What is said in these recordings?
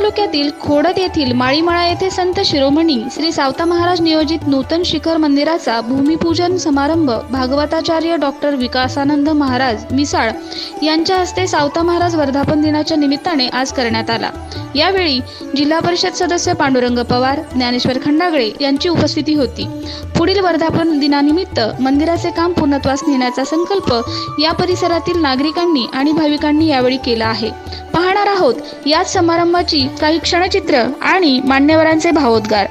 तालुक्यातील खोडद येथील माळीमळा येथे संत शिरोमणी श्री सावता महाराज नियोजित नूतन शिखर मंदिराचा भूमिपूजन समारंभ भागवताचार्य डॉक्टर विकासानंद महाराज मिसाळ यांच्या हस्ते सावता महाराज वर्धापन दिनाच्या निमित्ताने आज करण्यात आला। यावेळी जिल्हा परिषद सदस्य पांडुरंग पवार, ज्ञानेश्वर खंडागळे यांची उपस्थिती होती। पुढील वर्धापन दिनानिमित्त मंदिराचे काम पूर्णत्वास नेण्याचा संकल्प या परिसरातील नागरिकांनी आणि भाविकांनी यावेळी केला आहे। पाहणार आहोत याच समारंभाची काही क्षणचित्र आणि मान्यवरांचे भावोद्गार।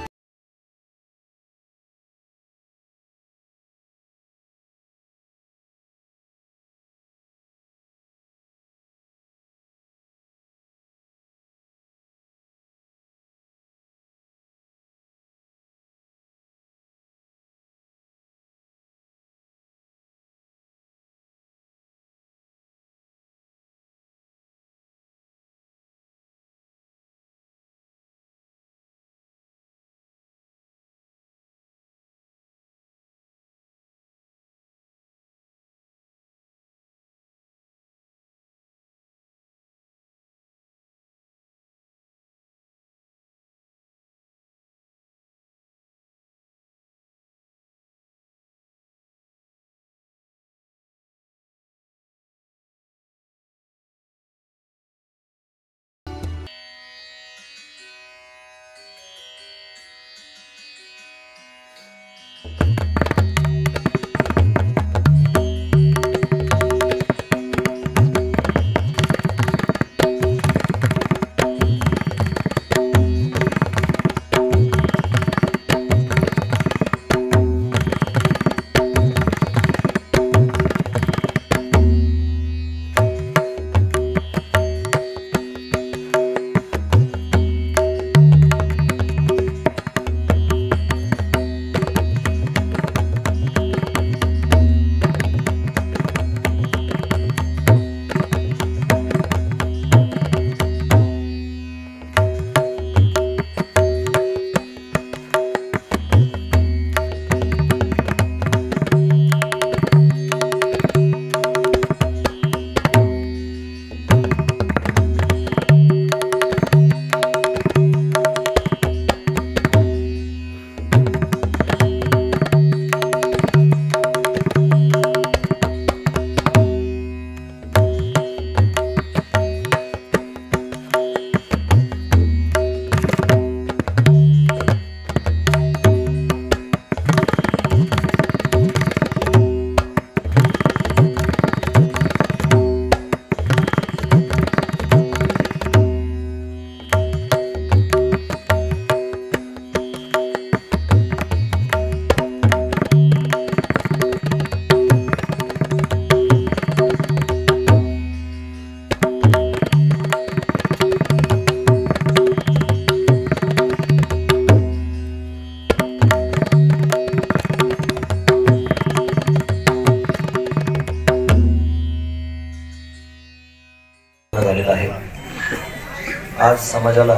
आज समाजाला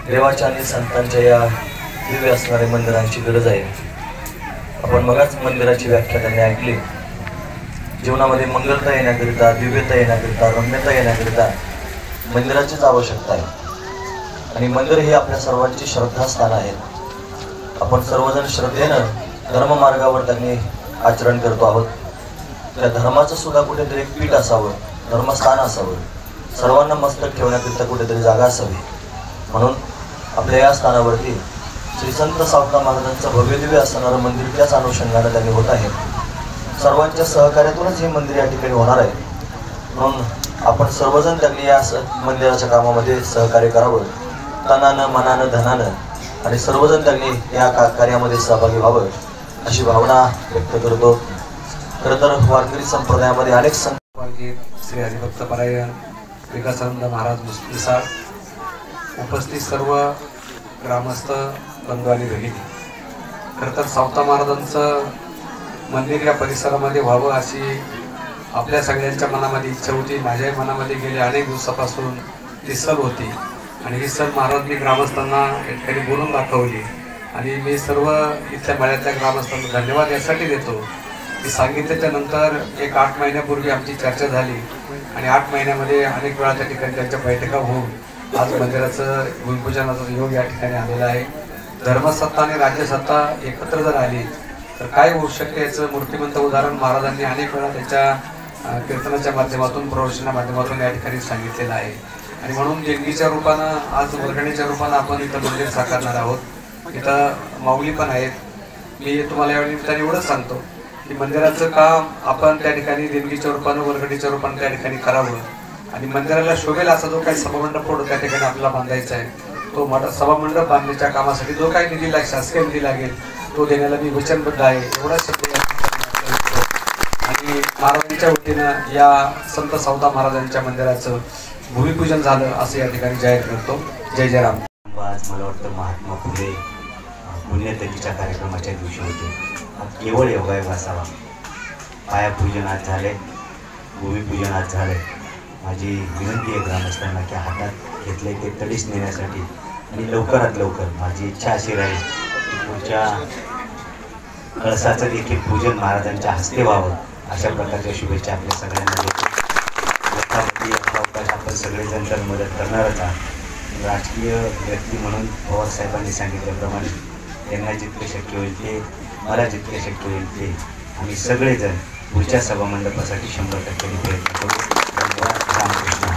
देवाच्या आणि संतांच्या या दिव्य असणाऱ्या मंदिरांची गरज आहे। आपण मगच मंदिराची व्याख्या त्यांनी ऐकली। जीवनामध्ये मंगलता येण्याकरिता, दिव्यता येण्याकरिता, रम्यता येण्याकरिता मंदिराचीच आवश्यकता आहे आणि मंदिर हे आपल्या सर्वांची श्रद्धास्थान आहे। आपण सर्वजण श्रद्धेनं धर्ममार्गावर त्यांनी आचरण करतो आहोत। त्या धर्माचं सुद्धा कुठेतरी एक पीठ असावं, धर्मस्थान असावं, सर्वांना मस्तक ठेवण्याकरिता कुठेतरी जागा असावी। म्हणून आपल्या या स्थानावरती श्री संत सावता महाराजांचं भव्यदिव्य असणारं मंदिर त्याच अनुषंगाने त्यांनी होत आहे। सर्वांच्या सहकार्यातूनच हे मंदिर या ठिकाणी होणार आहे। म्हणून आपण सर्वजण त्यांनी या मंदिराच्या कामामध्ये सहकार्य करावं, तनानं, मनानं, धनानं आणि सर्वजण त्यांनी या कार्यामध्ये सहभागी व्हावं अशी भावना व्यक्त करतो। खरं तर वारकरी संप्रदायामध्ये अनेक संत श्री हरिभक्तपरायण विकासानंद महाराज मिसाळ, उपस्थित सर्व ग्रामस्थ बंधू आणि भगिनी, खरं तर सावता महाराजांचं मंदिर या परिसरामध्ये व्हावं अशी आपल्या सगळ्यांच्या मनामध्ये इच्छा होती। माझ्याही मनामध्ये गेल्या अनेक दिवसापासून ती सल होती आणि ही सल महाराजांनी ग्रामस्थांना ठिकाणी बोलून दाखवली आणि मी सर्व इथल्या मळ्यातल्या ग्रामस्थांना धन्यवाद यासाठी देतो की सांगितल्याच्या नंतर एक 8 महिन्यापूर्वी आमची चर्चा झाली आणि 8 महिन्यामध्ये अनेक वेळा त्या ठिकाणी त्यांच्या बैठका होऊन आज मंदिराचं भूमिपूजनाचा योग या ठिकाणी आलेला आहे. धर्मसत्ता आणि राज्यसत्ता एकत्र जर आली तर काय होऊ शकते याचं मूर्तिमंत उदाहरण महाराजांनी अनेक वेळा त्याच्या कीर्तनाच्या माध्यमातून, प्रवचनाच्या माध्यमातून या ठिकाणी सांगितलेलं आहे. आणि म्हणून देणगीच्या रूपानं, आज वर्गणीच्या रूपानं आपण इथं मंदिर साकारणार आहोत. इथं माऊली पण आहेत. मी तुम्हाला यावेळी निमित्ताने एवढंच सांगतो की मंदिराचं काम आपण त्या ठिकाणी देणगीच्या रूपानं, वर्गणीच्या रूपानं त्या ठिकाणी करावं. आणि मंदिराला शोभेल असा जो काही सभामंडप पुढं त्या ठिकाणी आपल्याला बांधायचा आहे, तो मोठा सभामंडप बांधण्याच्या कामासाठी जो काही निधी लागेल, शासकीय निधी लागेल, तो देण्याला मी वचनबद्ध आहे. एवढाच शब्द आणि महाराजांच्या वतीनं या संत सावता महाराजांच्या मंदिराचं भूमिपूजन झालं असं या ठिकाणी जाहीर करतो. जय जय राम. आज मला वाटतं महात्मा फुले पुण्यतिथीच्या कार्यक्रमाच्या दिवशी होते. हा केवळ योगायोग असावा. पायापूजन आज झाले, भूमिपूजन आज झाले. माझी विनंती आहे ग्रामस्थांना की हातात घेतले ते तडीस नेण्यासाठी आणि लवकरात लवकर माझी इच्छा अशी राहील की पुढच्या कळसाचं देखील पूजन महाराजांच्या हस्ते व्हावं. अशा प्रकारच्या शुभेच्छा आपल्या सगळ्यांना देतो. आपण सगळेजण तर मदत करणारच आहात. राजकीय व्यक्ती म्हणून पवारसाहेबांनी सांगितल्याप्रमाणे त्यांना जितके शक्य होईल ते, मला जितके शक्य होईल ते आम्ही सगळेजण पुढच्या सभामंडपासाठी 100% प्रयत्न करू. धन्यवाद. रामकृष्ण.